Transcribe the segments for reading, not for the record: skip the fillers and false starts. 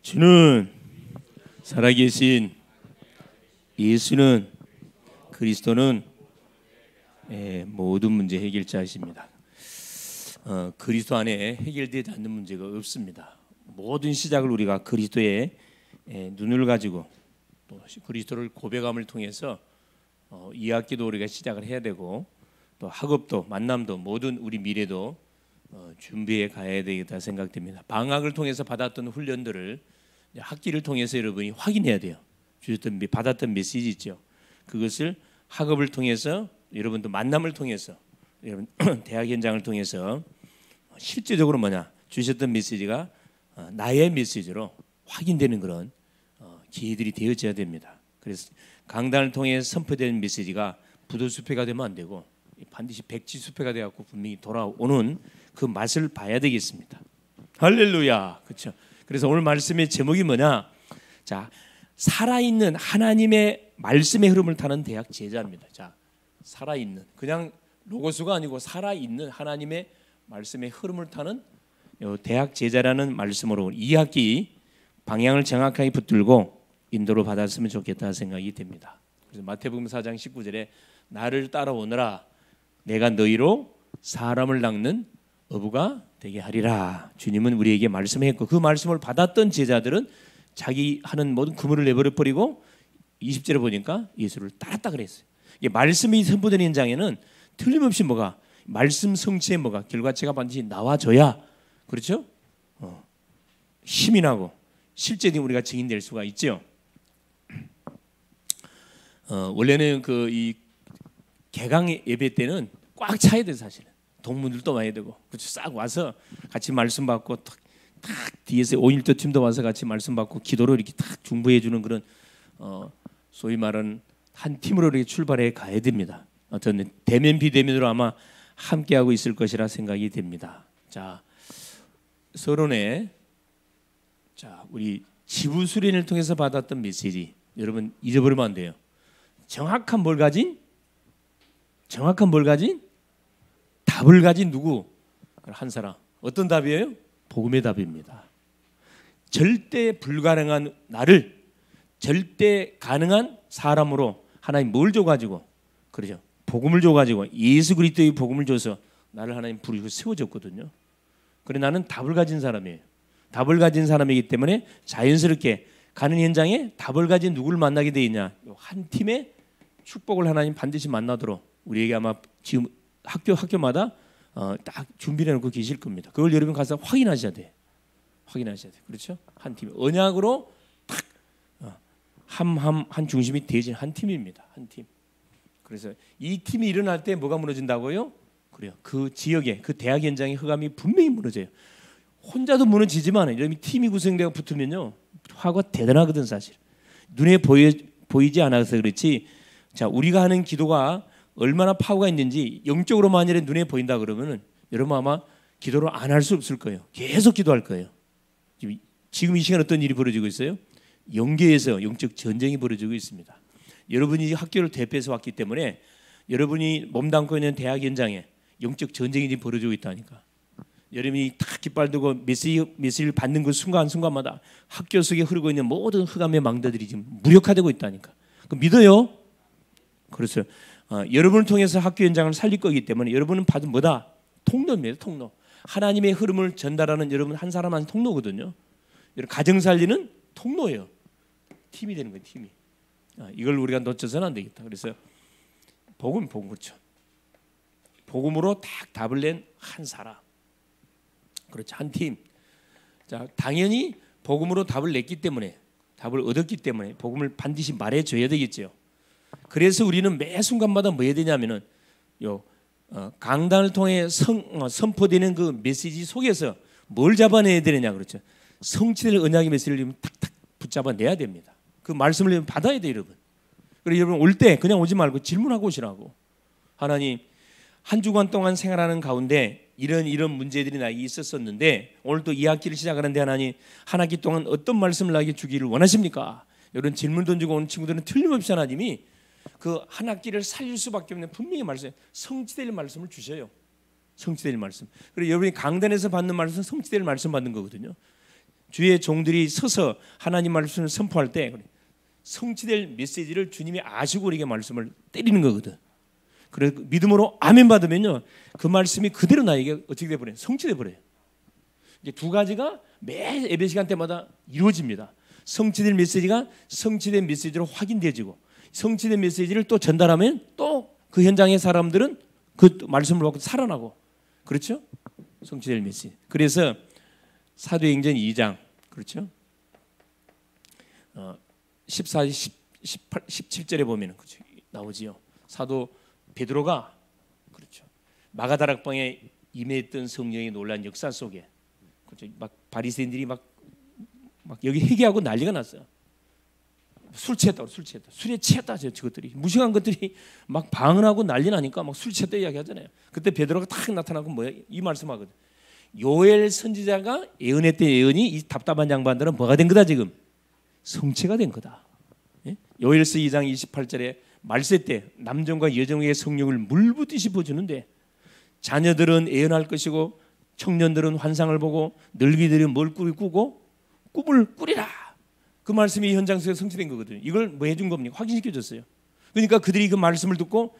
주는 살아계신 예수는 그리스도는 모든 문제 해결자이십니다. 그리스도 안에 해결되지 않는 문제가 없습니다. 모든 시작을 우리가 그리스도의 눈을 가지고 또 그리스도를 고백함을 통해서 이 학기도 우리가 시작을 해야 되고 또 학업도 만남도 모든 우리 미래도 준비해 가야 되겠다 생각됩니다. 방학을 통해서 받았던 훈련들을 학기를 통해서 여러분이 확인해야 돼요. 주셨던 받았던 메시지 있죠. 그것을 학업을 통해서 여러분도 만남을 통해서 여러분 대학 현장을 통해서 실제적으로 뭐냐 주셨던 메시지가 나의 메시지로 확인되는 그런 기회들이 되어져야 됩니다. 그래서 강단을 통해 선포되는 메시지가 부도수표가 되면 안 되고 반드시 백지수표가 되어갖고 분명히 돌아오는 그 맛을 봐야 되겠습니다. 할렐루야, 그렇죠? 그래서 오늘 말씀의 제목이 뭐냐? 자, 살아있는 하나님의 말씀의 흐름을 타는 대학 제자입니다. 자, 살아있는 그냥 로고스가 아니고 살아있는 하나님의 말씀의 흐름을 타는 대학 제자라는 말씀으로 이 학기 방향을 정확하게 붙들고 인도를 받았으면 좋겠다 생각이 됩니다. 그래서 마태복음 4장 19절에 나를 따라오너라 내가 너희로 사람을 낚는 어부가 되게 하리라. 주님은 우리에게 말씀했고 그 말씀을 받았던 제자들은 자기 하는 모든 그물을 내버려 버리고 20절에 보니까 예수를 따랐다 그랬어요. 이게 말씀이 선포되는 현장에는 틀림없이 뭐가 말씀 성취에 뭐가 결과체가 반드시 나와줘야 그렇죠? 힘이 나고 실제로 우리가 증인될 수가 있죠. 원래는 이 개강 예배 때는 꽉 차야 돼 사실은. 동문들도 와야 되고 그렇죠. 싹 와서 같이 말씀 받고 탁 뒤에서 5.1도 팀도 와서 같이 말씀 받고 기도로 이렇게 탁 중보해 주는 그런 소위 말하는 한 팀으로 이렇게 출발해 가야 됩니다. 저는 대면 비대면으로 아마 함께하고 있을 것이라 생각이 됩니다. 자, 서론에 자 우리 지부 수련을 통해서 받았던 메시지 여러분 잊어버리면 안 돼요. 정확한 뭘 가진 답을 가진 누구? 한 사람. 어떤 답이에요? 복음의 답입니다. 절대 불가능한 나를 절대 가능한 사람으로 하나님 뭘 줘가지고 그러죠. 복음을 줘가지고 예수 그리스도의 복음을 줘서 나를 하나님 부르시고 세워줬거든요. 그래 나는 답을 가진 사람이에요. 답을 가진 사람이기 때문에 자연스럽게 가는 현장에 답을 가진 누구를 만나게 돼 있냐? 한 팀의 축복을 하나님 반드시 만나도록 우리에게 아마 지금 학교마다 딱 준비해 놓고 계실 겁니다. 그걸 여러분 가서 확인하셔야 돼. 그렇죠? 한 팀 언약으로 딱 한 중심이 대진 한 팀입니다. 한 팀. 그래서 이 팀이 일어날 때 뭐가 무너진다고요? 그래요. 그 지역에 그 대학 현장의 흑암이 분명히 무너져요. 혼자도 무너지지만 이런 팀이 구성되고 붙으면요 화가 대단하거든 사실. 눈에 보이지 않아서 그렇지. 자 우리가 하는 기도가 얼마나 파워가 있는지 영적으로 만약에 눈에 보인다 그러면은 여러분 아마 기도를 안 할 수 없을 거예요. 계속 기도할 거예요. 지금 이 시간 어떤 일이 벌어지고 있어요? 영계에서 영적 전쟁이 벌어지고 있습니다. 여러분이 학교를 대표해서 왔기 때문에 여러분이 몸담고 있는 대학 현장에 영적 전쟁이 지금 벌어지고 있다니까. 여러분이 탁 깃발 들고 메시지를 받는 그 순간순간마다 학교 속에 흐르고 있는 모든 흑암의 망대들이 지금 무력화되고 있다니까. 그 믿어요? 그렇죠. 여러분을 통해서 학교 현장을 살릴 거기 때문에 여러분은 받은 뭐다? 통로입니다. 통로. 하나님의 흐름을 전달하는 여러분 한 사람 한 통로거든요. 여러분 가정 살리는 통로예요. 팀이 되는 거예요. 팀이. 이걸 우리가 놓쳐서는 안 되겠다. 그래서 복음 그렇죠. 복음으로 딱 답을 낸 한 사람. 그렇죠. 한 팀. 자 당연히 복음으로 답을 냈기 때문에 답을 얻었기 때문에 복음을 반드시 말해줘야 되겠죠. 그래서 우리는 매 순간마다 뭐 해야 되냐면은 강단을 통해 선포되는 그 메시지 속에서 뭘 잡아내야 되느냐 그렇죠. 성취될 언약의 메시지를 탁탁 붙잡아내야 됩니다. 그 말씀을 받아야 돼요 여러분. 그래서 여러분 올 때 그냥 오지 말고 질문하고 오시라고. 하나님 한 주간 동안 생활하는 가운데 이런 문제들이 나에게 있었었는데 오늘 또 이 학기를 시작하는데 하나님 한 학기 동안 어떤 말씀을 나에게 주기를 원하십니까? 이런 질문 던지고 오는 친구들은 틀림없이 하나님이 그 한 학기를 살릴 수밖에 없는 분명히 말씀, 성취될 말씀을 주셔요. 성취될 말씀. 그리고 여러분이 강단에서 받는 말씀은 성취될 말씀 받는 거거든요. 주의 종들이 서서 하나님 말씀을 선포할 때 성취될 메시지를 주님이 아시고 우리에게 말씀을 때리는 거거든. 그래서 믿음으로 아멘 받으면요, 그 말씀이 그대로 나에게 어떻게 돼 버려요? 성취돼 버려요. 이제 두 가지가 매 예배 시간 때마다 이루어집니다. 성취된 메시지가 성취된 메시지로 확인되어지고, 성취된 메시지를 또 전달하면 또 그 현장의 사람들은 그 말씀을 받고 살아나고, 그렇죠? 성취될 메시지. 그래서 사도행전 2장, 그렇죠? 14, 18, 17절에 보면 그렇죠? 나오지요. 사도 베드로가, 그렇죠, 마가다락방에 임했던 성령의 놀란 역사 속에, 그렇죠, 막 바리새인들이 막 여기 회개하고 난리가 났어요. 술 취했다고, 술에 취했다, 저것들이 무식한 것들이 막 방언하고 난리 나니까 막 술 취했다 이야기하잖아요. 그때 베드로가 딱 나타나고 뭐야, 이 말씀하거든. 요엘 선지자가 예언했던 예언이 이 답답한 양반들은 뭐가 된 거다, 지금 성취가 된 거다. 예? 요엘서 2장 28절에 말세 때 남정과 여정에게 성령을 물붓듯이 부어주는데, 자녀들은 예언할 것이고 청년들은 환상을 보고 늙이들은 멀꿀을 꾸고 꿈을 꾸리라. 그 말씀이 현장 속에 성취된 거거든요. 이걸 뭐 해준 겁니까? 확인시켜줬어요. 그러니까 그들이 그 말씀을 듣고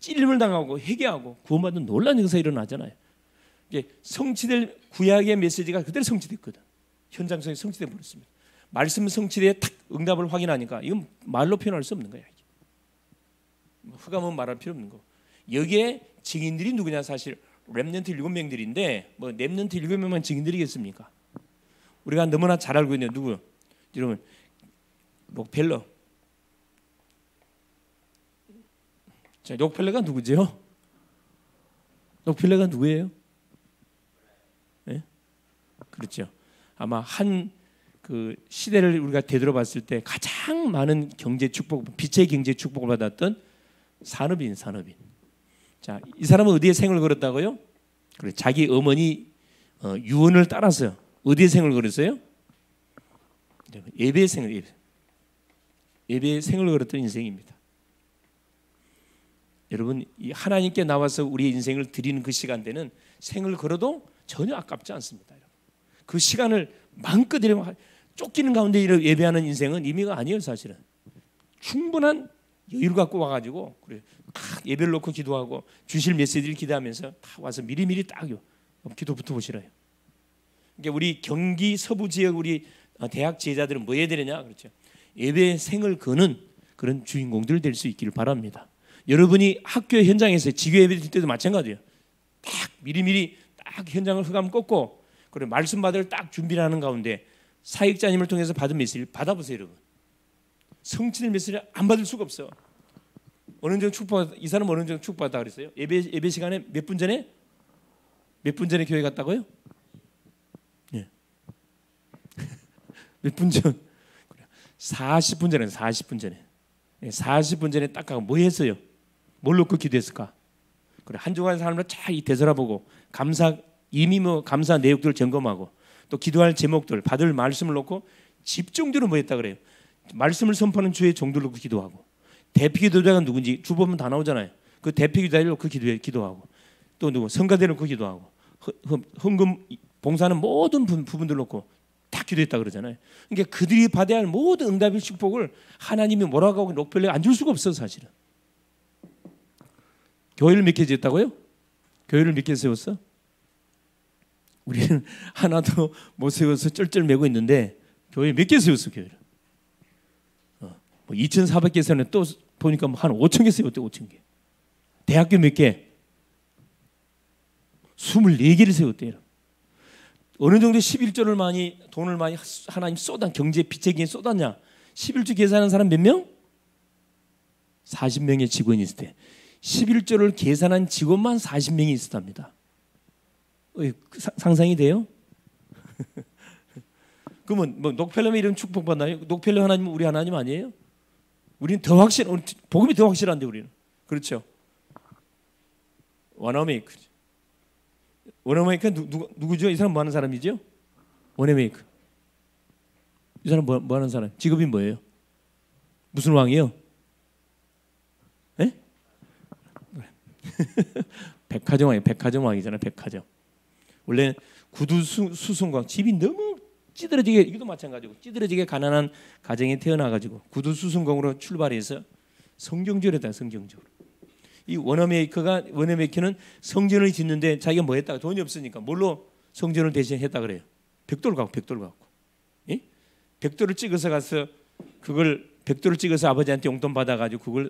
찔림을 당하고 회개하고 구원받는 놀라운 역사가 일어나잖아요. 이게 성취될 구약의 메시지가 그대로 성취됐거든. 현장 속에 성취돼 버렸습니다. 말씀 성취돼 탁 응답을 확인하니까 이건 말로 표현할 수 없는 거야. 흑암은 말할 필요 없는 거. 여기에 증인들이 누구냐? 사실 렘넌트 7명들인데 뭐 렘넌트 7명만 증인들이겠습니까? 우리가 너무나 잘 알고 있는 누구? 여러분, 록펠러. 자, 록펠러가 누구죠? 록펠러가 누구예요? 네? 그렇죠. 아마 한 그 시대를 우리가 되돌아봤을 때 가장 많은 경제 축복, 빛의 경제 축복을 받았던 산업인. 자, 이 사람은 어디에 생을 걸었다고요? 그래, 자기 어머니 유언을 따라서 어디에 생을 걸었어요? 예배의 생을 걸었던 인생입니다. 여러분, 이 하나님께 나와서 우리의 인생을 드리는 그 시간대는 생을 걸어도 전혀 아깝지 않습니다. 그 시간을 마음껏 쫓기는 가운데 예배하는 인생은 의미가 아니에요. 사실은 충분한 여유를 갖고 와가지고 그래, 딱 예배를 놓고 기도하고 주실 메시지를 기도하면서 다 와서 미리미리 딱요 기도부터 보시라요. 그러니까 우리 경기 서부 지역 우리 대학 제자들은 뭐 해야 되느냐? 그렇죠. 예배 생을 거는 그런 주인공들 될 수 있기를 바랍니다. 여러분이 학교 현장에서 지교 예배 드릴 때도 마찬가지예요. 딱 미리미리 딱 현장을 흑암 꺾고 그래 말씀 받을 딱 준비를 하는 가운데 사역자님을 통해서 받은 메시지를 받아보세요, 여러분. 성취된 메시지를 안 받을 수가 없어. 어느 정도 축복, 이 사람 어느 정도 축복받다 그랬어요? 예배 시간에 몇 분 전에 교회 갔다고요? 예. 몇 분 전? 40분 전에 40분 전에. 40분 전에 딱 가고 뭐 했어요? 뭘 놓고 기도했을까? 그래, 한 주간 사람을 잘 되돌아보고 이미 감사 내역들을 점검하고 또 기도할 제목들, 받을 말씀을 놓고 집중적으로 뭐 했다 그래요? 말씀을 선포하는 주의 종들 놓고 기도하고, 대표 기도자가 누군지 주보면 다 나오잖아요. 그 대표 기도자를 놓고 기도하고, 또 누구 성가대를 놓고 기도하고, 헌금 봉사하는 모든 부분들 놓고 다 기도했다 그러잖아요. 그러니까 그들이 받아야 할 모든 응답의 축복을 하나님이 뭐라고 하고 록펠러에 안 줄 수가 없어. 사실은 교회를 몇 개 지었다고요? 교회를 몇 개 세웠어? 우리는 하나도 못 세워서 쩔쩔매고 있는데 교회 몇 개 세웠어? 교회를 2,400개 세웠는데 또 보니까 한 5,000개 세웠대. 5,000개. 대학교 몇 개? 24개를 세웠대요. 어느 정도 11조를 많이 돈을 많이 하나님 경제 빛의 기에 쏟았냐? 11조 계산하는 사람 몇 명? 40명의 직원이 있을 때 11조를 계산한 직원만 40명이 있었답니다. 상상이 돼요? 그러면 뭐 록펠러면 이런 축복받나요? 록펠러 하나님은 우리 하나님 아니에요? 우리는 더 복음이 더 확실한데 우리는. 그렇죠? 원어메이크. 원어메이크는 누구죠? 이 사람 뭐 하는 사람이죠? 원어메이크. 이 사람 뭐 하는 사람? 직업이 뭐예요? 무슨 왕이요? 예? 백화점 왕이에요. 백화점 왕이잖아요. 백화점. 원래 구두 수송광 집이 너무 찌들어지게 이것도 마찬가지고 찌들어지게 가난한 가정에 태어나가지고 구두수순공으로 출발해서 성경적으로 했다. 성경적으로. 이 워너메이커는 성전을 짓는데 자기가 뭐 했다가 돈이 없으니까 뭘로 성전을 대신했다 그래요. 벽돌 갖고. 예? 벽돌을 찍어서 가서 그걸 벽돌을 찍어서 아버지한테 용돈 받아가지고 그걸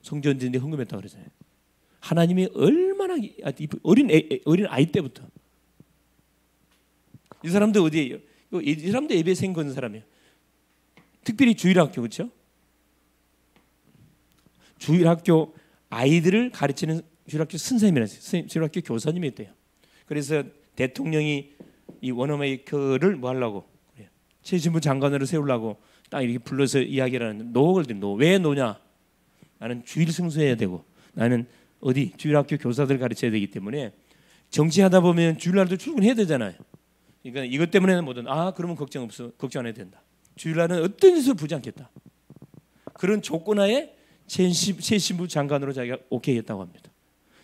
성전 짓는데 헌금했다 그러잖아요. 하나님이 얼마나 어린 아이 때부터 이 사람도 어디에요? 이 사람도 예배 생긴 사람이에요. 특별히 주일학교 그렇죠? 주일학교 아이들을 가르치는 주일학교 선생님이라서 주일학교 교사님이었대요. 그래서 대통령이 이 워너메이커를 뭐 하려고 그래요. 최신부 장관으로 세우려고 딱 이렇게 불러서 이야기를 하는데 노를 든 왜 노냐? 나는 주일 승수해야 되고 나는 어디 주일학교 교사들 가르쳐야 되기 때문에 정치하다 보면 주일날도 출근해야 되잖아요. 그러니까 이것 때문에는 뭐든 그러면 걱정 없어. 걱정 안 해도 된다. 주일날은 어떤 짓을 부지 않겠다. 그런 조건하에 최신부 장관으로 자기가 오케이 했다고 합니다.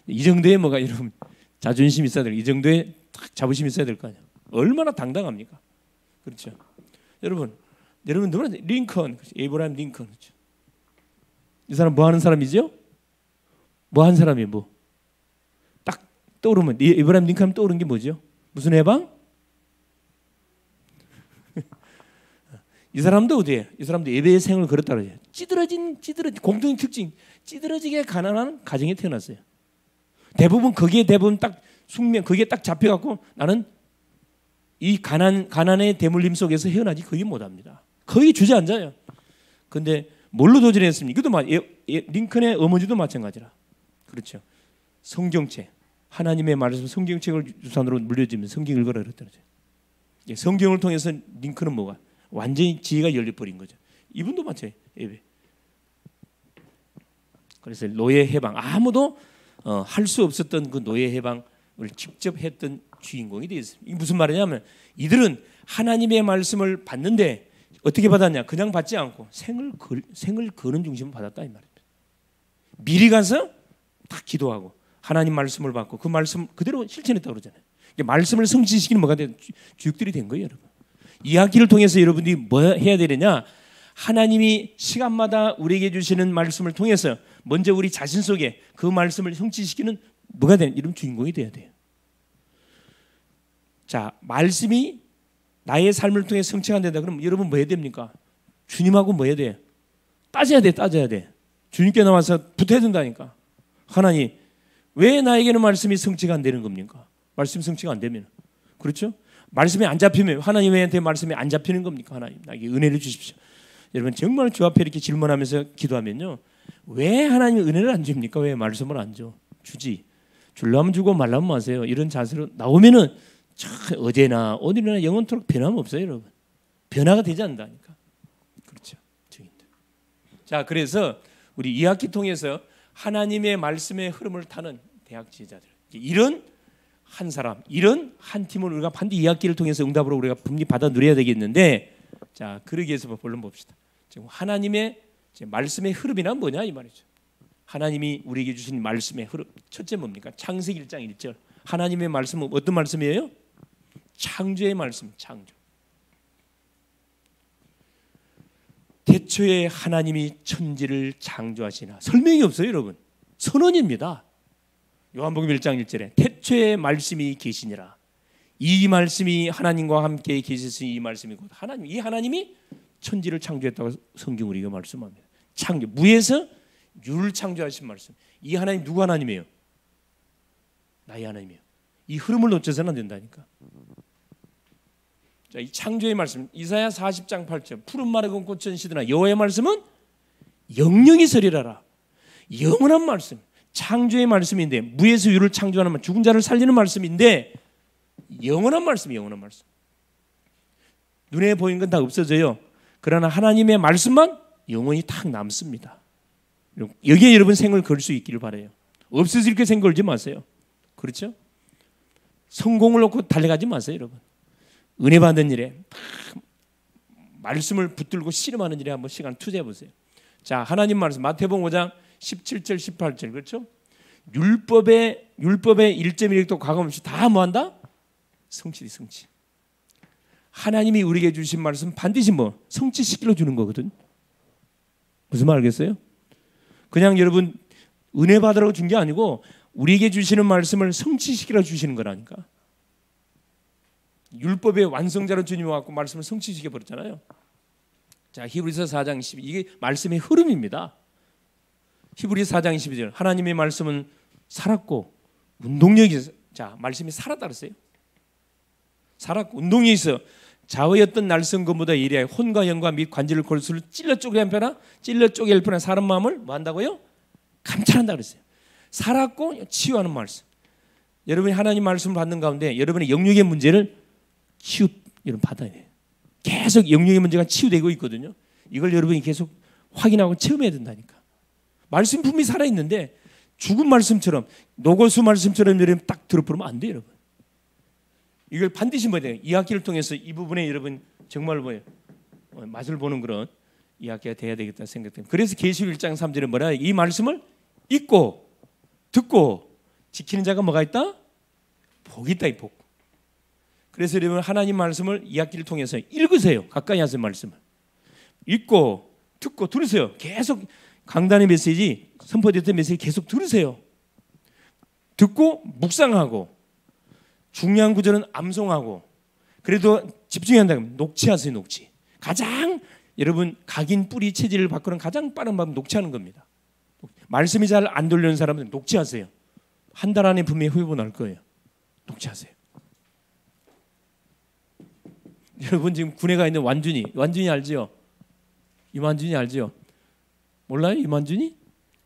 이 정도의 뭐가 이런 자존심 있어야 될, 이 정도의 자부심 있어야 될 거 아니야. 얼마나 당당합니까? 그렇죠. 여러분 누구나 링컨, 에이브라임 링컨. 그렇죠. 이 사람 뭐 하는 사람이죠? 뭐 한 사람이 뭐? 딱 떠오르면 에이브라임 링컨 떠오르는 게 뭐죠? 무슨 해방? 이 사람도 어디에? 이 사람도 예배의 생을 걸었다 그러죠. 찌들어진 공통의 특징, 찌들어지게 가난한 가정에 태어났어요. 대부분 딱 숙명, 거기에 딱 잡혀갖고 나는 이 가난의 대물림 속에서 헤어나지 거의 못합니다. 거의 주저앉아요. 근데 뭘로 도전했습니까? 이것도 링컨의 어머니도 마찬가지라. 그렇죠. 성경책, 하나님의 말씀, 성경책을 유산으로 물려주면 성경 읽어라 그랬더라고요. 성경을 통해서 링컨은 뭐가? 완전히 지혜가 열려버린 거죠. 이분도 마찬가지예요. 예배. 그래서 노예 해방, 아무도 할 수 없었던 그 노예 해방을 직접 했던 주인공이 되었습니다. 이게 무슨 말이냐면 이들은 하나님의 말씀을 받는데 어떻게 받았냐? 그냥 받지 않고 생을 거는 중심을 받았다 이 말입니다. 미리 가서 다 기도하고 하나님 말씀을 받고 그 말씀 그대로 실천했다고 그러잖아요. 말씀을 성취시키는 뭐가 된 주역들이 된 거예요, 여러분. 이 학기를 통해서 여러분들이 뭐 해야 되느냐? 하나님이 시간마다 우리에게 주시는 말씀을 통해서 먼저 우리 자신 속에 그 말씀을 성취시키는 뭐가 되는 이런 주인공이 돼야 돼요. 자, 말씀이 나의 삶을 통해 성취가 안 된다. 그럼 여러분 뭐 해야 됩니까? 주님하고 뭐 해야 돼? 따져야 돼. 주님께 나와서 붙어야 된다니까. 하나님, 왜 나에게는 말씀이 성취가 안 되는 겁니까? 말씀 성취가 안 되면. 그렇죠? 말씀이 안 잡히면 하나님한테 말씀이 안 잡히는 겁니까? 하나님, 나에게 은혜를 주십시오. 여러분 정말 주 앞에 이렇게 질문하면서 기도하면요. 왜 하나님이 은혜를 안 줍니까? 왜 말씀을 안 줘? 주지. 줄라면 주고 말라면 마세요. 이런 자세로 나오면은 어제나 오늘이나 영원토록 변함없어요, 여러분. 변화가 되지 않는다니까. 그렇죠. 증인들. 자, 그래서 우리 이 학기 통해서 하나님의 말씀의 흐름을 타는 대학 지혜자들. 이런 한 사람, 이런 한 팀을 우리가 반드시 이 학기를 통해서 응답으로 우리가 분명히 받아 누려야 되겠는데, 자, 그러기 위해서 본론 봅시다. 지금 하나님의 말씀의 흐름이란 뭐냐 이 말이죠. 하나님이 우리에게 주신 말씀의 흐름. 첫째 뭡니까? 창세기 1장 1절. 하나님의 말씀은 어떤 말씀이에요? 창조의 말씀, 창조. 태초에 하나님이 천지를 창조하시나. 설명이 없어요, 여러분. 선언입니다. 요한복음 1장 1절에 태초에 말씀이 계시니라. 이 말씀이 하나님과 함께 계셨으니 이 말씀이 곧 하나님. 이 하나님이 천지를 창조했다고 성경 우리가 말씀합니다. 창조, 무에서 유를 창조하신 말씀. 이 하나님 누구 하나님이에요? 나의 하나님이에요. 이 흐름을 놓쳐서는 안 된다니까. 자, 이 창조의 말씀, 이사야 40장 8절. 푸른 마르고 꽃은 시드나 여호와의 말씀은 영영이 서리라라. 영원한 말씀, 창조의 말씀인데, 무에서 유를 창조하는 말, 죽은 자를 살리는 말씀인데 영원한 말씀이에요. 영원한 말씀. 눈에 보이는 건 다 없어져요. 그러나 하나님의 말씀만 영원히 딱 남습니다. 여기에 여러분 생을 걸 수 있기를 바라요. 없어질 이렇게 생 걸지 마세요. 그렇죠? 성공을 놓고 달려가지 마세요, 여러분. 은혜 받는 일에 말씀을 붙들고 씨름하는 일에 한번 시간 투자해 보세요. 자, 하나님 말씀 마태복음 5장 17절 18절 그렇죠? 율법의 1.1도 과감 없이 다 뭐한다? 성취. 하나님이 우리에게 주신 말씀 반드시 뭐 성취시키려 주는 거거든. 무슨 말 알겠어요? 그냥 여러분 은혜 받으라고 준 게 아니고 우리에게 주시는 말씀을 성취시키려 주시는 거라니까. 율법의 완성자로 주님이 왔고 말씀을 성취시켜 버렸잖아요. 자, 히브리서 4장 12, 이게 말씀의 흐름입니다. 히브리서 4장 12절, 하나님의 말씀은 살았고 운동력이, 자, 말씀이 살았다 그랬어요. 살았고 운동이 있어. 좌우였던 날성검보다 예리하여 혼과 영과 및 관절을 골수를 찔러 쪼개할 펴나 찔러 쪼개할 펴나 사람 마음을 뭐 한다고요? 감찰한다 그랬어요. 살았고 치유하는 말씀. 여러분이 하나님 말씀을 받는 가운데 여러분의 영역의 문제를 여러분 받아야 돼요. 계속 영역의 문제가 치유되고 있거든요. 이걸 여러분이 계속 확인하고 체험해야 된다니까. 말씀 품이 살아있는데 죽은 말씀처럼 노고수 말씀처럼 여러분 딱 들어버리면 안 돼요. 여러분 이걸 반드시 뭐야 돼요. 이 학기를 통해서 이 부분에 여러분 정말 뭐예요, 맛을 보는 그런 이 학기가 돼야 되겠다 생각됩니다. 그래서 계시록 1장 3절에 뭐라 해요? 이 말씀을 읽고 듣고 지키는 자가 뭐가 있다? 복이 있다. 이 복. 그래서 여러분 하나님 말씀을 이 학기를 통해서 읽으세요. 가까이 하세요. 말씀을 읽고 듣고 들으세요. 계속 강단의 메시지, 선포됐던 메시지 계속 들으세요. 듣고 묵상하고 중요한 구절은 암송하고, 그래도 집중해야 한다면 녹취하세요. 녹취. 가장 여러분 각인 뿌리 체질을 바꾸는 가장 빠른 방법 녹취하는 겁니다. 말씀이 잘 안 들리는 사람은 녹취하세요. 한 달 안에 분명히 후회보 날 거예요. 녹취하세요. 여러분 지금 군에 가 있는 완준이 알지요? 이완준이 알지요? 몰라요? 이완준이?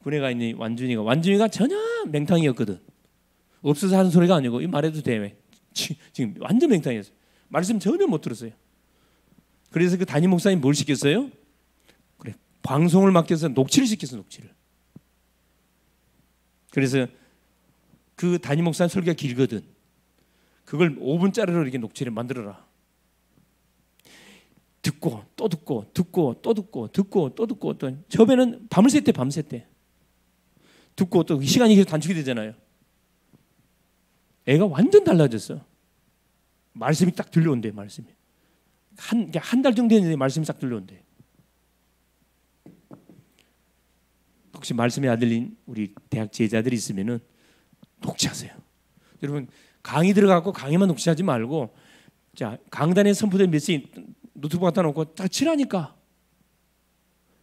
군에 가 있는 완준이가 전혀 맹탕이었거든. 없어서 하는 소리가 아니고, 이 말해도 돼. 지금 완전 맹탕이었어요. 말씀 전혀 못 들었어요. 그래서 그 담임 목사님 뭘 시켰어요? 그래, 방송을 맡겨서 녹취를 시켰어. 녹취를. 그래서 그 담임 목사님 설교가 길거든. 그걸 5분짜리로 이렇게 녹취를 만들어라. 듣고 또 듣고 듣고 또 듣고 듣고 또 듣고 또 처음에는 밤을 샜대. 듣고 또 시간이 계속 단축이 되잖아요. 애가 완전 달라졌어. 말씀이 딱 들려온대. 말씀이 한 달 정도 됐는데 말씀이 딱 들려온대. 혹시 말씀이 안 들린 우리 대학 제자들이 있으면은 녹취하세요. 여러분 강의 들어가고 강의만 녹취하지 말고, 자, 강단에 선포된 메시지 노트북 갖다 놓고 딱 치라니까.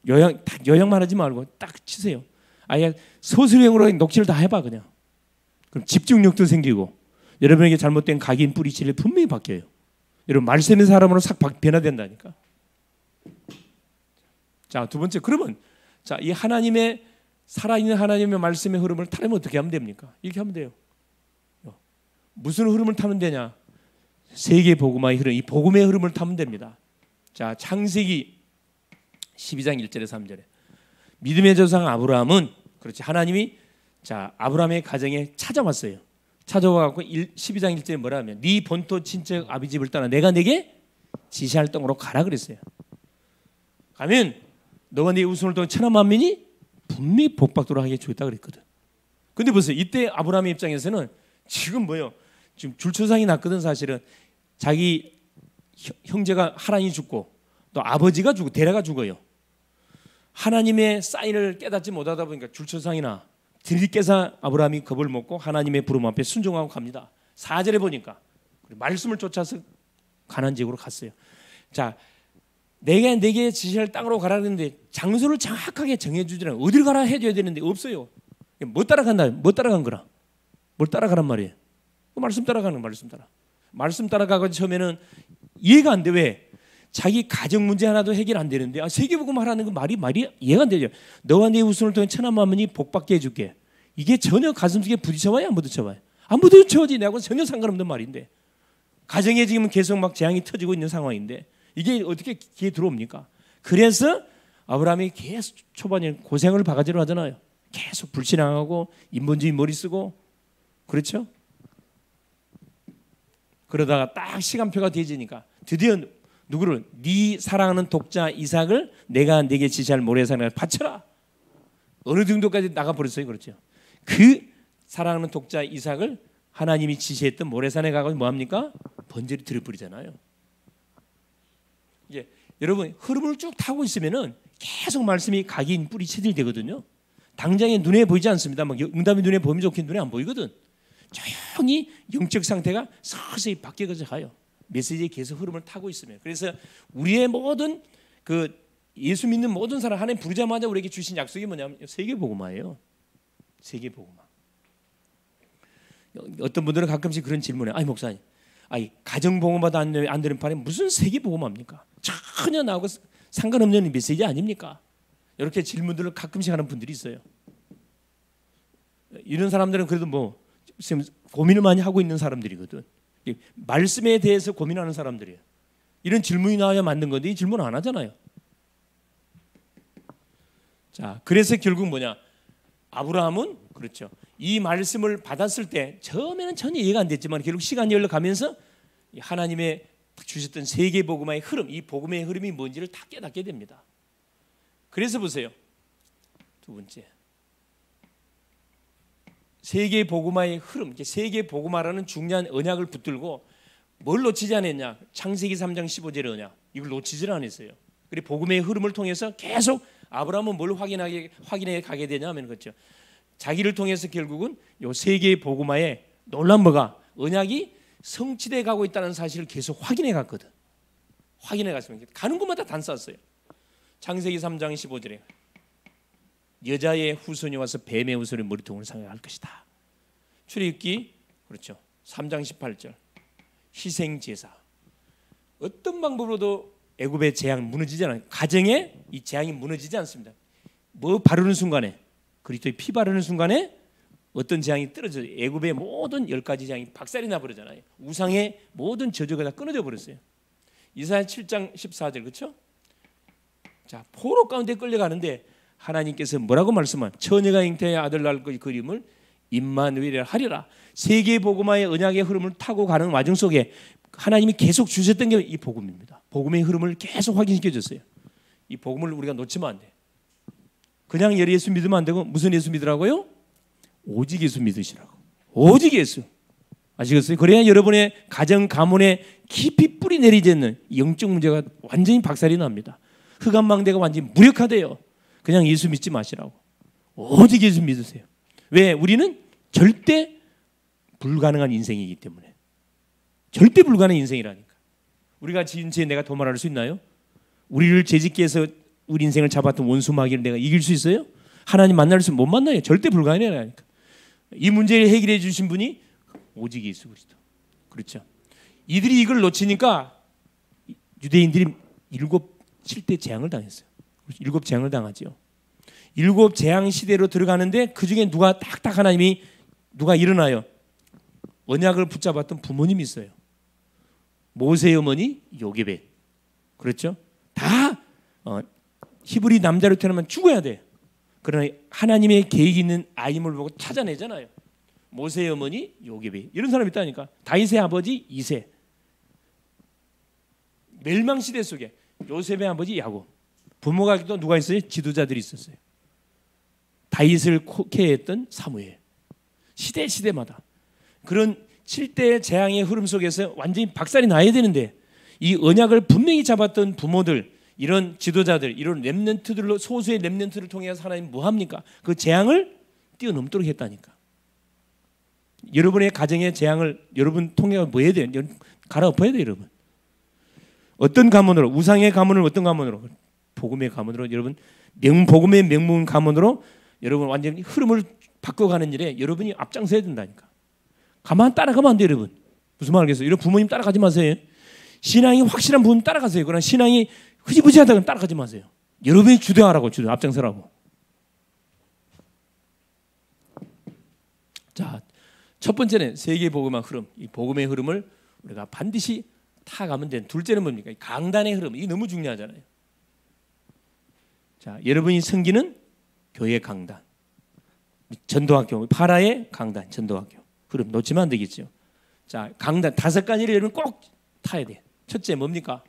요약만 하지 말고 딱 치세요. 아예 서술형으로 녹취를 다 해봐 그냥. 그럼 집중력도 생기고 여러분에게 잘못된 각인 뿌리치를 분명히 바뀌어요. 여러분 말씀의 사람으로 싹 변화된다니까. 자, 두 번째, 그러면 자, 이 하나님의 살아있는 하나님의 말씀의 흐름을 타려면 어떻게 하면 됩니까? 이렇게 하면 돼요. 무슨 흐름을 타면 되냐? 세계 복음화의 흐름, 이 복음의 흐름을 타면 됩니다. 자, 창세기 12장 1절에 3절에 믿음의 조상 아브라함은, 그렇지, 하나님이 자 아브라함의 가정에 찾아왔어요. 찾아와갖고 12장 1절에 뭐라 하면 네 본토 친척 아비 집을 떠나 내가 내게 지시할 땅으로 가라 그랬어요. 가면 너가 네 우선을 통해 천하 만민이 분명히 복받도록 하게 주겠다 그랬거든. 근데 보세요. 이때 아브라함의 입장에서는 지금 뭐요? 지금 줄초상이 났거든. 사실은 자기 형제가 하란이 죽고 또 아버지가 죽고 데라가 죽어요. 하나님의 사인을 깨닫지 못하다 보니까 줄초상이나 들이깨서 아브라함이 겁을 먹고 하나님의 부름 앞에 순종하고 갑니다. 4절에 보니까 말씀을 쫓아서 가나안 지역으로 갔어요. 자, 내가 내게 지시할 땅으로 가라 그랬는데 장소를 정확하게 정해주지 않아요. 어딜 가라 해줘야 되는데 없어요. 뭐 따라간다? 뭐 따라간 거라? 뭘 따라가란 말이에요? 말씀 따라가는 거, 말씀 따라가고 처음에는 이해가 안 돼. 왜? 자기 가정 문제 하나도 해결 안 되는데 세계복음 하라는 거 말이 이해가 안 되죠. 너와 네 후손을 통해 천하 만민이 복받게 해줄게. 이게 전혀 가슴속에 부딪혀봐요? 안 부딪혀봐요? 안 부딪혀지. 내하고 전혀 상관없는 말인데 가정에 지금 계속 막 재앙이 터지고 있는 상황인데 이게 어떻게 귀에 들어옵니까? 그래서 아브라함이 계속 초반에 고생을 바가지로 하잖아요. 계속 불신앙하고 인본주의 머리 쓰고, 그렇죠? 그러다가 딱 시간표가 되지니까 드디어 누구를? 네 사랑하는 독자 이삭을 내가 네게 지시할 모래산에 바쳐라. 어느 정도까지 나가버렸어요. 그렇죠? 그 사랑하는 독자 이삭을 하나님이 지시했던 모래산에 가서 뭐합니까? 번제를 드려버리잖아요. 이제 여러분 흐름을 쭉 타고 있으면은 계속 말씀이 각인 뿌리 체질되거든요. 당장에 눈에 보이지 않습니다. 막 응답이 눈에 보이면 좋긴 눈에 안 보이거든. 조용히 영적 상태가 서서히 바뀌어져 가요. 메시지에 계속 흐름을 타고 있으면. 그래서 우리의 모든 그 예수 믿는 모든 사람 하나님 부르자마자 우리에게 주신 약속이 뭐냐면 세계복음화예요. 세계복음화. 어떤 분들은 가끔씩 그런 질문을 해요. 아니 목사님, 아니 가정복음화도 안 되는 판에 무슨 세계복음화입니까? 전혀 나하고 상관없는 메시지 아닙니까? 이렇게 질문들을 가끔씩 하는 분들이 있어요. 이런 사람들은 그래도 뭐 고민을 많이 하고 있는 사람들이거든. 말씀에 대해서 고민하는 사람들이에요. 이런 질문이 나와야 맞는 건데 이 질문 안 하잖아요. 자, 그래서 결국 뭐냐? 아브라함은 그렇죠. 이 말씀을 받았을 때 처음에는 전혀 이해가 안 됐지만 결국 시간이 흘러가면서 하나님의 주셨던 세계복음화의 흐름, 이 복음의 흐름이 뭔지를 다 깨닫게 됩니다. 그래서 보세요. 두 번째, 세계복음화의 흐름, 세계복음화라는 중요한 언약을 붙들고 뭘 놓치지 않았냐? 창세기 3장 15절의 언약, 이걸 놓치질 않았어요. 그리고 복음의 흐름을 통해서 계속 아브라함은 뭘 확인해 가게 되냐 하면 그렇죠. 자기를 통해서 결국은 이 세계복음화의 놀란 뭐가 언약이 성취돼 가고 있다는 사실을 계속 확인해 갔거든. 확인해 갔으면 가는 곳마다 단쌌어요. 창세기 3장 15절에 여자의 후손이 와서 뱀의 후손의 머리통을 상할 것이다. 출애굽기 그렇죠. 3장 18절 희생제사. 어떤 방법으로도 애굽의 재앙 무너지지 않아요. 가정에 이 재앙이 무너지지 않습니다. 뭐 바르는 순간에 그리스도의 피 바르는 순간에 어떤 재앙이 떨어져요. 애굽의 모든 10가지 재앙이 박살이 나버리잖아요. 우상의 모든 저주가 다 끊어져 버렸어요. 이사야 7장 14절 그렇죠? 자, 포로 가운데 끌려가는데 하나님께서 뭐라고 말씀한 처녀가 잉태의 아들 낳을 그 그림을 임마누엘이라 하리라. 세계복음화의 언약의 흐름을 타고 가는 과정 속에 하나님이 계속 주셨던 게 이 복음입니다. 복음의 흐름을 계속 확인시켜 줬어요. 이 복음을 우리가 놓치면 안 돼. 그냥 예수 믿으면 안 되고 무슨 예수 믿으라고요? 오직 예수 믿으시라고. 오직 예수. 아시겠어요? 그래야 여러분의 가정 가문에 깊이 뿌리 내리지는 영적 문제가 완전히 박살이 납니다. 흑암망대가 완전히 무력화돼요. 그냥 예수 믿지 마시라고. 오직 예수 믿으세요. 왜? 우리는 절대 불가능한 인생이기 때문에. 절대 불가능한 인생이라니까. 우리가 지은 죄 내가 도말할 수 있나요? 우리를 죄짓게 해서 우리 인생을 잡았던 원수 마귀를 내가 이길 수 있어요? 하나님 만날 수 못 만나요. 절대 불가능하니까. 이 문제를 해결해 주신 분이 오직 예수 그리스도. 그렇죠. 이들이 이걸 놓치니까 유대인들이 7대 재앙을 당했어요. 7 재앙을 당하죠. 7 재앙 시대로 들어가는데 그 중에 누가 딱딱 하나님이 누가 일어나요? 언약을 붙잡았던 부모님이 있어요. 모세의 어머니 요게벳. 그렇죠? 다 히브리 남자로 태어나면 죽어야 돼. 그러나 하나님의 계획이 있는 아임을 보고 찾아내잖아요. 모세의 어머니 요게벳. 이런 사람이 있다니까. 다윗의 아버지 이세. 멸망시대 속에 요셉의 아버지 야곱. 부모가 또 누가 있어요? 지도자들이 있었어요. 다윗을 코케했던 사무엘. 시대마다. 그런 7대 재앙의 흐름 속에서 완전히 박살이 나야 되는데 이 언약을 분명히 잡았던 부모들, 이런 지도자들, 이런 렘넌트들로 소수의 렘넌트를 통해서 하나님 뭐 합니까? 그 재앙을 뛰어넘도록 했다니까. 여러분의 가정의 재앙을 여러분 통해 뭐 해야 돼요? 갈아엎어야 돼요, 여러분. 어떤 가문으로? 우상의 가문을 어떤 가문으로? 복음의 가문으로. 여러분 복음의 명문 가문으로 여러분 완전히 흐름을 바꿔가는 일에 여러분이 앞장서야 된다니까. 가만 따라가면 안 돼요, 여러분. 무슨 말 알겠어요? 이런 부모님 따라가지 마세요. 신앙이 확실한 부모님 따라가세요. 그러나 신앙이 흐지부지하다면 따라가지 마세요. 여러분이 주도하라고, 앞장서라고. 자, 첫 번째는 세계 복음의 흐름. 이 복음의 흐름을 우리가 반드시 타가면 되는. 둘째는 뭡니까? 강단의 흐름. 이게 너무 중요하잖아요. 자, 여러분이 섬기는 교회 강단, 전도학교, 파라의 강단, 전도학교. 흐름 놓치면 안 되겠죠. 자, 강단 5가지를 여러분 꼭 타야 돼. 첫째 뭡니까?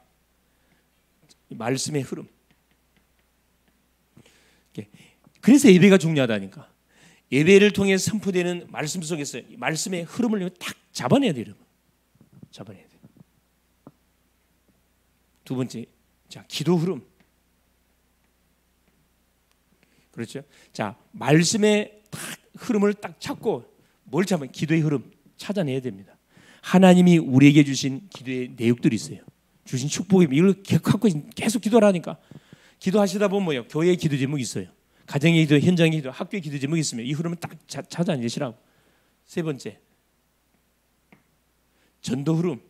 말씀의 흐름. 그래서 예배가 중요하다니까. 예배를 통해 선포되는 말씀 속에서 말씀의 흐름을 딱 잡아내야 돼요, 여러분. 잡아내야 돼요. 두 번째, 자, 기도 흐름. 그렇죠? 자, 말씀의 딱 흐름을 딱 찾고 뭘 찾으면 기도의 흐름 찾아내야 됩니다. 하나님이 우리에게 주신 기도의 내역들이 있어요. 주신 축복이 이걸 갖고 계속 기도하라니까. 기도하시다 보면 뭐예요? 교회의 기도 제목이 있어요. 가정의 기도, 현장의 기도, 학교의 기도 제목이 있으면 이 흐름을 딱 찾아내시라고. 세 번째, 전도 흐름.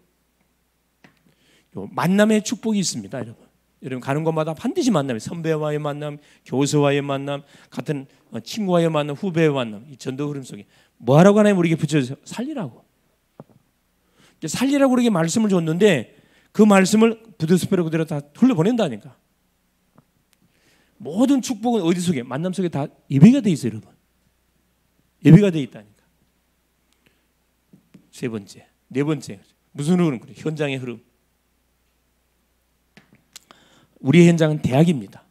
만남의 축복이 있습니다, 여러분. 여러분 가는 곳마다 반드시 만남이, 선배와의 만남, 교수와의 만남, 같은 친구와의 만남, 후배와의 만남. 이 전도 흐름 속에 뭐 하라고 하나님 우리에게 붙여주세요? 살리라고. 살리라고 우리에게 말씀을 줬는데 그 말씀을 부두스페로 그대로 다 흘려보낸다니까. 모든 축복은 어디 속에? 만남 속에 다 예배가 돼 있어요, 여러분. 예배가 돼 있다니까. 세 번째, 네 번째, 무슨 흐름? 현장의 흐름. 우리의 현장은 대학입니다.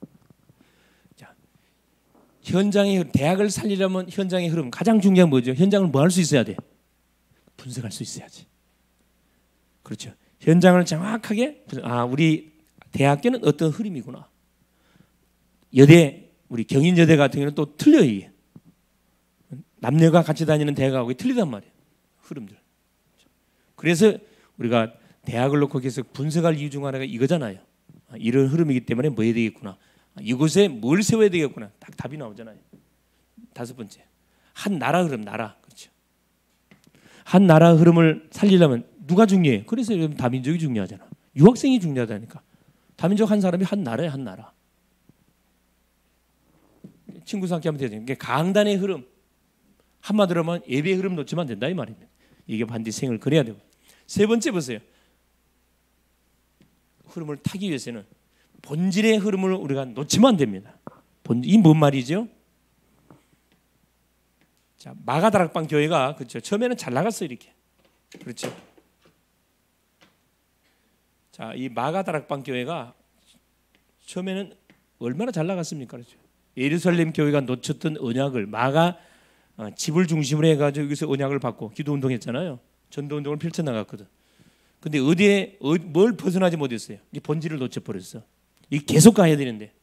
자, 현장의 대학을 살리려면 현장의 흐름 가장 중요한 뭐죠? 현장을 뭐 할 수 있어야 돼? 분석할 수 있어야지. 그렇죠. 현장을 정확하게 우리 대학교는 어떤 흐름이구나. 여대 우리 경인여대 같은 경우는 또 틀려요. 이게. 남녀가 같이 다니는 대학하고 틀리단 말이에요. 흐름들. 그래서 우리가 대학을 놓고 계속 분석할 이유 중 하나가 이거잖아요. 이런 흐름이기 때문에 뭐 해야 되겠구나. 이곳에 뭘 세워야 되겠구나. 딱 답이 나오잖아요. 다섯 번째, 한 나라 흐름, 나라. 그렇죠. 한 나라 흐름을 살리려면 누가 중요해? 그래서 다민족이 중요하잖아. 유학생이 중요하다니까. 다민족 한 사람이 한 나라야, 한 나라. 친구 삼게 하면 되죠. 그러니까 강단의 흐름. 한마디로 하면 예배의 흐름 놓치면 안 된다 이 말입니다. 이게 반드시 생을 그려야 되고. 세 번째 보세요. 흐름을 타기 위해서는 본질의 흐름을 우리가 놓치면 안 됩니다. 이 뭔 말이죠? 자, 마가다락방 교회가 그렇죠. 처음에는 잘 나갔어요, 이렇게. 그렇죠. 자, 이 마가다락방 교회가 처음에는 얼마나 잘 나갔습니까? 그렇죠. 예루살렘 교회가 놓쳤던 언약을 마가 집을 중심으로 해가지고 여기서 언약을 받고 기도 운동했잖아요. 전도 운동을 펼쳐 나갔거든. 근데 어디에 뭘 벗어나지 못했어요. 이 본질을 놓쳐버렸어. 이 계속 가야 되는데.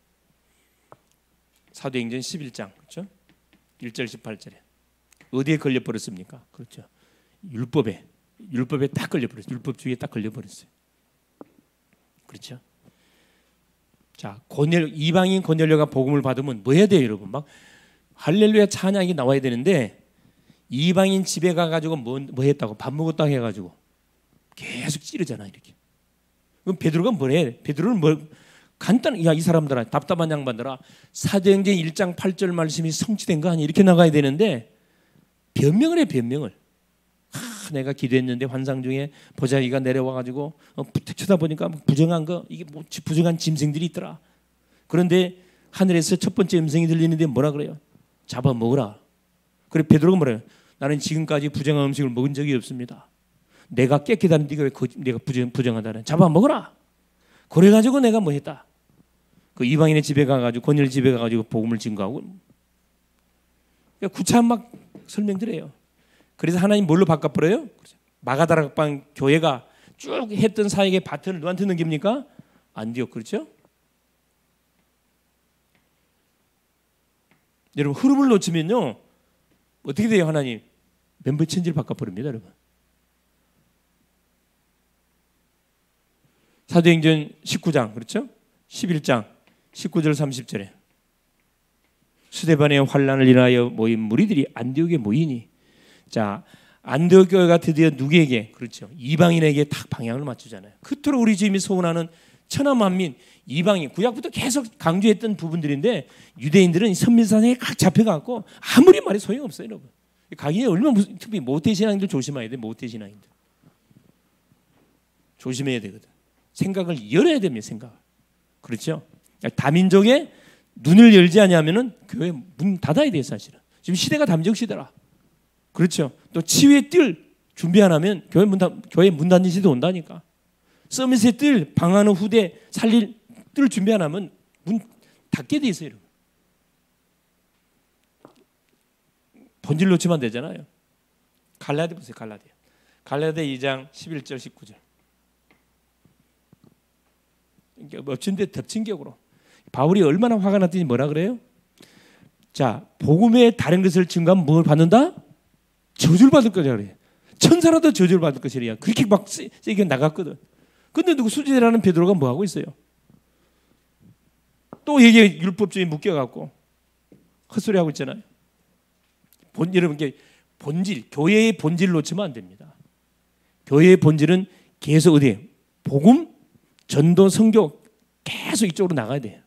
사도행전 11장 그렇죠? 1절 18절에 어디에 걸려버렸습니까? 그렇죠. 율법에 딱 걸려버렸어요. 율법주의에 딱 걸려버렸어요. 그렇죠. 자, 이방인 고넬료가 복음을 받으면 뭐 해야 돼요, 여러분? 막 할렐루야 찬양이 나와야 되는데 이방인 집에 가가지고 뭐 했다고 밥 먹었다고 해가지고 계속 찌르잖아 이렇게. 그럼 베드로가 뭐래? 베드로는 뭐 간단히 이 사람들아 답답한 양반들아 사도행전 1장 8절 말씀이 성취된 거 아니야? 이렇게 나가야 되는데 변명을 해 변명을. 내가 기도했는데 환상 중에 보자기가 내려와가지고 툭 쳐다보니까 부정한 거 이게 뭐 부정한 짐승들이 있더라. 그런데 하늘에서 첫 번째 음성이 들리는데 뭐라 그래요? 잡아 먹으라. 그래 베드로가 뭐래요? 나는 지금까지 부정한 음식을 먹은 적이 없습니다. 내가 깨끗한 네가 왜 내가 부정하다는 잡아 먹어라. 그래가지고 내가 뭐 했다. 그 이방인의 집에 가가지고 고넬 집에 가가지고 복음을 증거하고 그러니까 구차한 막 설명드려요. 그래서 하나님 뭘로 바꿔버려요? 마가다락방 교회가 쭉 했던 사역의 바톤을 누구한테 넘깁니까? 안디옥 그렇죠? 여러분 흐름을 놓치면요 어떻게 돼요? 하나님 멤버 체인지를 바꿔버립니다 여러분. 사도행전 19장 그렇죠? 11장 19절 30절에 스데반의 환난을 인하여 모인 무리들이 안디옥에 모이니 자 안디옥 교회가 드디어 누구에게 그렇죠? 이방인에게 딱 방향을 맞추잖아요. 그토록 우리 주님이 소원하는 천하만민 이방인 구약부터 계속 강조했던 부분들인데 유대인들은 선민산에 각 잡혀갖고 아무리 말해 소용없어요 여러분. 가기에 얼마나 특히 모태신앙인들 조심해야 돼. 모태신앙인들 조심해야 되거든. 생각을 열어야 됩니다. 생각. 그렇죠? 다민족의 눈을 열지 않으면은 교회 문 닫아야 돼요. 사실은 지금 시대가 다민족 시대라. 그렇죠? 또 치유의 뜰 준비 안 하면 교회 문 닫는 시대 온다니까. 서밋의 뜰 방하는 후대 살릴 뜰 준비 안 하면 문 닫게 돼 있어요. 여러분. 본질 놓치면 안 되잖아요. 갈라디아 보세요. 갈라디아 2장 11절 19절. 엎친 데 덮친 격으로. 바울이 얼마나 화가 났더니 뭐라 그래요? 자, 복음의 다른 것을 증거하면 뭘 받는다? 저주를 받을 거냐 그래. 천사라도 저주를 받을 것이래요. 그렇게 막 세게 나갔거든. 근데 누구 수제라는 베드로가 뭐 하고 있어요? 또 이게 율법주의 묶여갖고 헛소리 하고 있잖아요. 여러분, 본질, 교회의 본질을 놓치면 안 됩니다. 교회의 본질은 계속 어디에? 복음, 전도, 선교 계속 이쪽으로 나가야 돼요.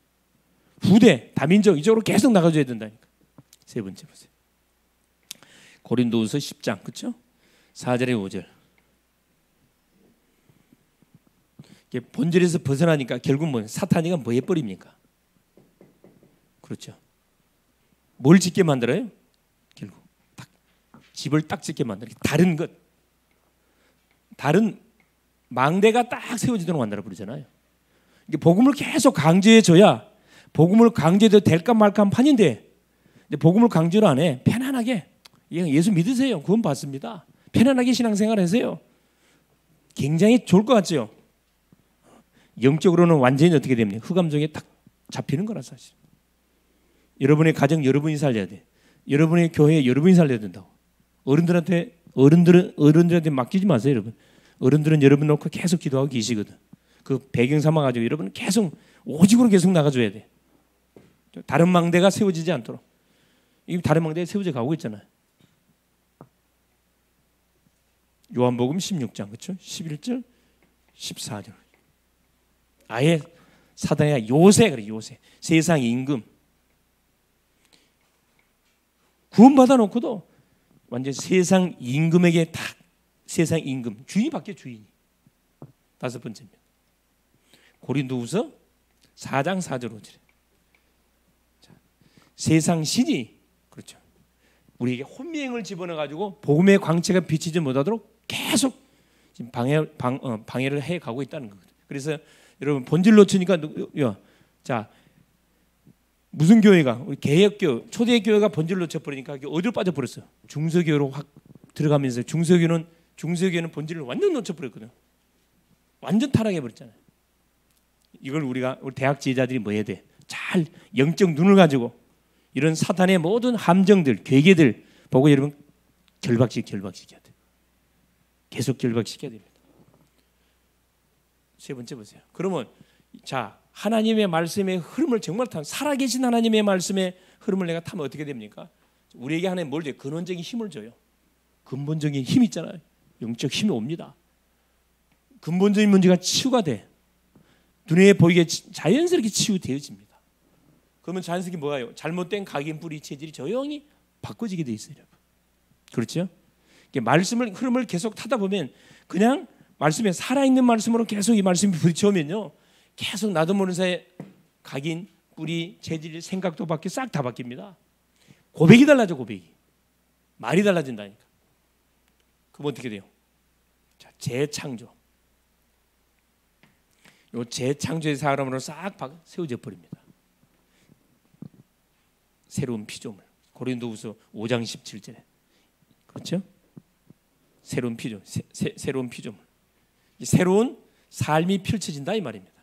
후대, 다민족 이쪽으로 계속 나가줘야 된다니까. 세 번째 보세요. 고린도후서 10장, 그렇죠? 4절에 5절. 본질에서 벗어나니까 결국 뭐 사탄이가 뭐 해버립니까? 그렇죠. 뭘 짓게 만들어요? 결국 집을 딱 짓게 만들어. 다른 것, 다른 망대가 딱 세워지도록 만들어 버리잖아요. 이게 복음을 계속 강조해줘야 복음을 강조해도 될까 말까 한 판인데, 복음을 강조를 안 해. 편안하게 예수 믿으세요. 구원 받습니다. 편안하게 신앙생활 하세요. 굉장히 좋을 것 같죠? 영적으로는 완전히 어떻게 됩니까? 흑암종에 딱 잡히는 거라 사실. 여러분의 가정 여러분이 살려야 돼. 여러분의 교회 여러분이 살려야 된다고. 어른들한테 맡기지 마세요, 여러분. 어른들은 여러분 놓고 계속 기도하고 계시거든. 그 배경 삼아가지고 여러분은 계속 오직으로 계속 나가줘야 돼. 다른 망대가 세워지지 않도록. 이 다른 망대가 세워져 가고 있잖아요. 요한복음 16장, 그렇죠? 11절, 14절. 아예 사단이가 요새 그래, 요새. 세상 임금. 구원받아 놓고도 완전 세상 임금에게 다, 세상 임금, 주인이 바뀌어, 주인이. 다섯 번째입니다. 고린도후서 4장 4절 5절. 세상 신이, 그렇죠, 우리에게 혼미행을 집어넣어 가지고 복음의 광채가 비치지 못하도록 계속 지금 방해를 해 가고 있다는 거거든요. 그래서 여러분 본질 놓치니까, 자, 무슨 교회가, 우리 개혁교, 초대교회가 본질 놓쳐버리니까 어디로 빠져버렸어요? 중소교회로 확 들어가면서 중소교회는 본질을 완전 놓쳐버렸거든요. 완전 타락해버렸잖아요. 이걸 우리 대학 지혜자들이 뭐 해야 돼? 잘 영적 눈을 가지고 이런 사탄의 모든 함정들, 괴계들 보고 여러분 결박시켜야 돼. 계속 결박시켜야 됩니다. 세 번째 보세요. 그러면 자, 하나님의 말씀의 흐름을 정말 타면, 살아계신 하나님의 말씀의 흐름을 내가 타면 어떻게 됩니까? 우리에게 하나님 뭘 줘요? 근원적인 힘을 줘요. 근본적인 힘 있잖아요. 영적 힘이 옵니다. 근본적인 문제가 치유가 돼. 눈에 보이게 자연스럽게 치유되어집니다. 그러면 자연스럽게 뭐예요? 잘못된 각인 뿌리 체질이 조용히 바꿔지게 돼 있어요, 여러분. 그렇죠? 말씀을 흐름을 계속 타다 보면 그냥 말씀에 살아있는 말씀으로 계속 이 말씀이 부딪혀오면요, 계속 나도 모르는 사이에 각인 뿌리 체질 생각도 바뀌고 싹 다 바뀝니다. 고백이 달라져, 고백이. 말이 달라진다니까. 그럼 어떻게 돼요? 자, 재창조. 요 재창조의 사람으로 싹 세워져 버립니다. 새로운 피조물. 고린도후서 5장 17절에. 그렇죠? 새로운 피조물. 새로운 피조물. 새로운 삶이 펼쳐진다 이 말입니다.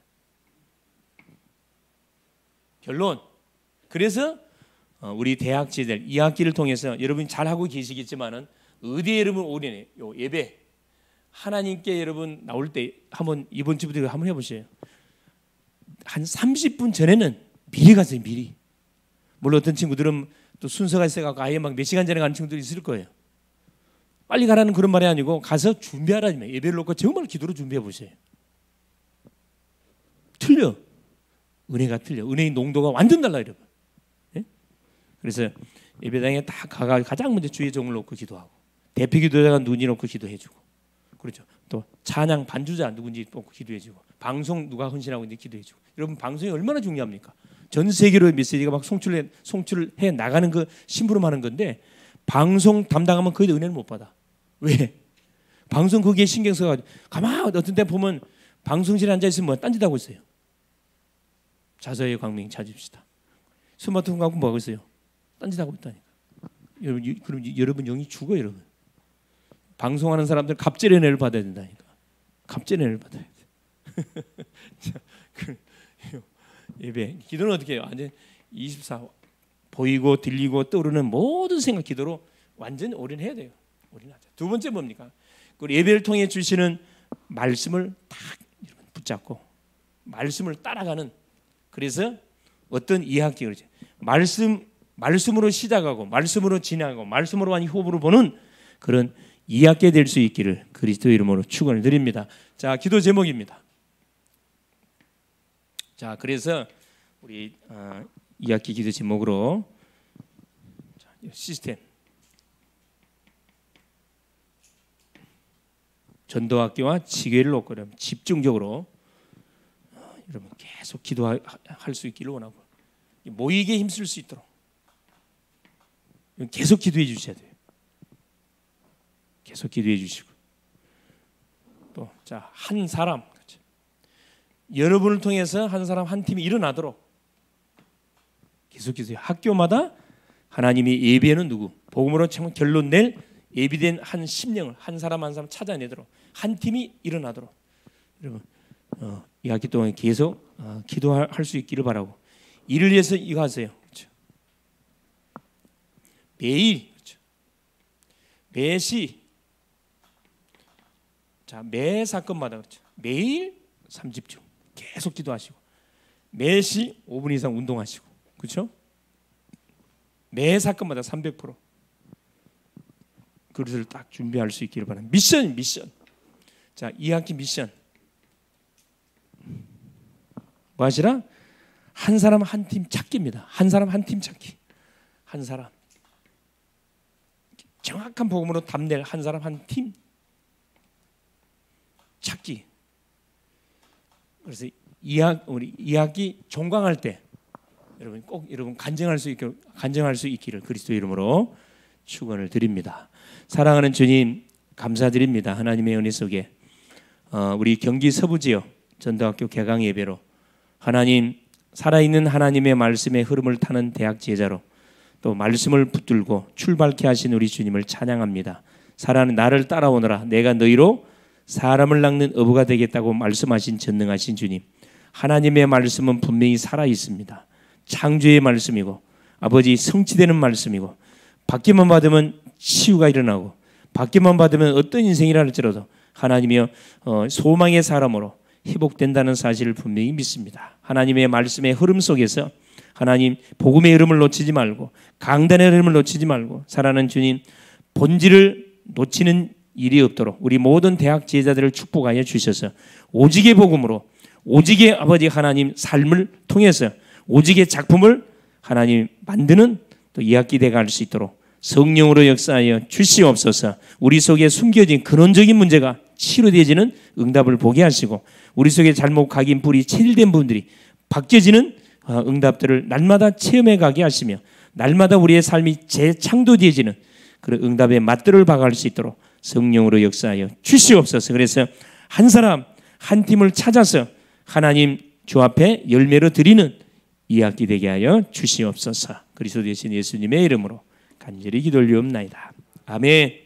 결론. 그래서 우리 대학지들 2학기를 통해서 여러분이 잘하고 계시겠지만은 어디에 여러분 올인해? 요 예배. 하나님께 여러분 나올 때 한번 이번 주부터 한번 해보세요. 한 30분 전에는 미리 가세요, 미리. 물론 어떤 친구들은 또 순서가 있어갖고 아예 막 몇 시간 전에 가는 친구들이 있을 거예요. 빨리 가라는 그런 말이 아니고 가서 준비하라면 예배를 놓고 정말 기도로 준비해 보세요. 틀려. 은혜가 틀려. 은혜의 농도가 완전 달라 여러분. 예? 그래서 예배당에 딱 가가 가장 먼저 주의 종을 놓고 기도하고, 대표 기도자가 누군지 놓고 기도해주고, 그렇죠. 또 찬양 반주자 누군지 놓고 기도해주고, 방송 누가 헌신하고 있는지 기도해주고. 여러분 방송이 얼마나 중요합니까? 전 세계로 메시지가 막 송출해 나가는 그 심부름하는 건데, 방송 담당하면 거의 은혜를 못 받아. 왜? 방송 거기에 신경 써가지고 가만 어떤 때 보면 방송실에 앉아 있으면 뭐 딴짓하고 있어요. 자서의 광명 찾읍시다. 스마트폰 갖고 뭐 하고 있어요? 딴짓하고 있다니까. 여러분, 그럼 여러분 영이 죽어 여러분. 방송하는 사람들 갑절의 은혜를 받아야 된다니까. 갑절의 은혜를 받아야 돼. 예배. 기도는 어떻게 해요? 완전 24 보이고 들리고 떠오르는 모든 생각 기도로 완전 올인해야 돼요. 올인하자. 두 번째 뭡니까? 그 예배를 통해 주시는 말씀을 딱 붙잡고 말씀을 따라가는. 그래서 어떤 이해학기 그러죠. 말씀으로 시작하고 말씀으로 진행하고 말씀으로 한 호흡으로 보는 그런 이해학기 될 수 있기를 그리스도 이름으로 축원을 드립니다. 자, 기도 제목입니다. 자, 그래서 우리 2학기 기도 제목으로 시스템 전도학교와 지교회를 놓고 집중적으로 여러분 계속 기도할 수 있기를 원하고 모이게 힘쓸 수 있도록 계속 기도해 주셔야 돼요. 계속 기도해 주시고 또 자, 한 사람 그렇죠. 여러분을 통해서 한 사람 한 팀이 일어나도록 계속 기도해요. 학교마다 하나님이 예비에는 누구 복음으로 참 결론 낼 예비된 한 심령을 한 사람 한 사람 찾아내도록 한 팀이 일어나도록 여러분 이 학기 동안 계속 기도할 수 있기를 바라고 이를 위해서 이거 하세요. 그렇죠. 매일 그렇죠. 매시 자, 매 사건마다 그렇죠. 매일 3집중 계속 기도하시고 매시 5분 이상 운동하시고 그렇죠. 매 사건마다 300% 그것을 딱 준비할 수 있기를 바랍니다. 미션. 자, 2학기 미션 뭐 하시라? 한 사람 한 팀 찾기입니다. 한 사람 한 팀 찾기. 한 사람 정확한 복음으로 답낼 한 사람 한 팀 찾기. 그래서 우리 2학기 종강할 때 여러분 꼭 여러분 간증할 수 있기를 그리스도 이름으로 축원을 드립니다. 사랑하는 주님 감사드립니다. 하나님의 은혜 속에 우리 경기 서부 지역 전도학교 개강 예배로 하나님 살아있는 하나님의 말씀의 흐름을 타는 대학 제자로 또 말씀을 붙들고 출발케 하신 우리 주님을 찬양합니다. 살아는 나를 따라오너라 내가 너희로 사람을 낚는 어부가 되겠다고 말씀하신 전능하신 주님 하나님의 말씀은 분명히 살아있습니다. 창조의 말씀이고 아버지 성취되는 말씀이고 받기만 받으면 치유가 일어나고 받기만 받으면 어떤 인생이라 할지라도 하나님이여 소망의 사람으로 회복된다는 사실을 분명히 믿습니다. 하나님의 말씀의 흐름 속에서 하나님 복음의 흐름을 놓치지 말고 강단의 흐름을 놓치지 말고 살아가는 주님 본질을 놓치는 일이 없도록 우리 모든 대학 제자들을 축복하여 주셔서 오직의 복음으로 오직의 아버지 하나님 삶을 통해서 오직의 작품을 하나님 만드는 또 2학기 돼 갈 수 있도록 성령으로 역사하여 주시옵소서. 우리 속에 숨겨진 근원적인 문제가 치료되어지는 응답을 보게 하시고 우리 속에 잘못 각인 뿌리 체질된 분들이 바뀌어지는 응답들을 날마다 체험해 가게 하시며 날마다 우리의 삶이 재창조되어지는 그런 응답의 맛들을 박할 수 있도록 성령으로 역사하여 주시옵소서. 그래서 한 사람 한 팀을 찾아서 하나님 주 앞에 열매로 드리는 2학기 되게 하여 주시옵소서. 그리스도 되신 예수님의 이름으로 간절히 기도 올리옵나이다. 아멘.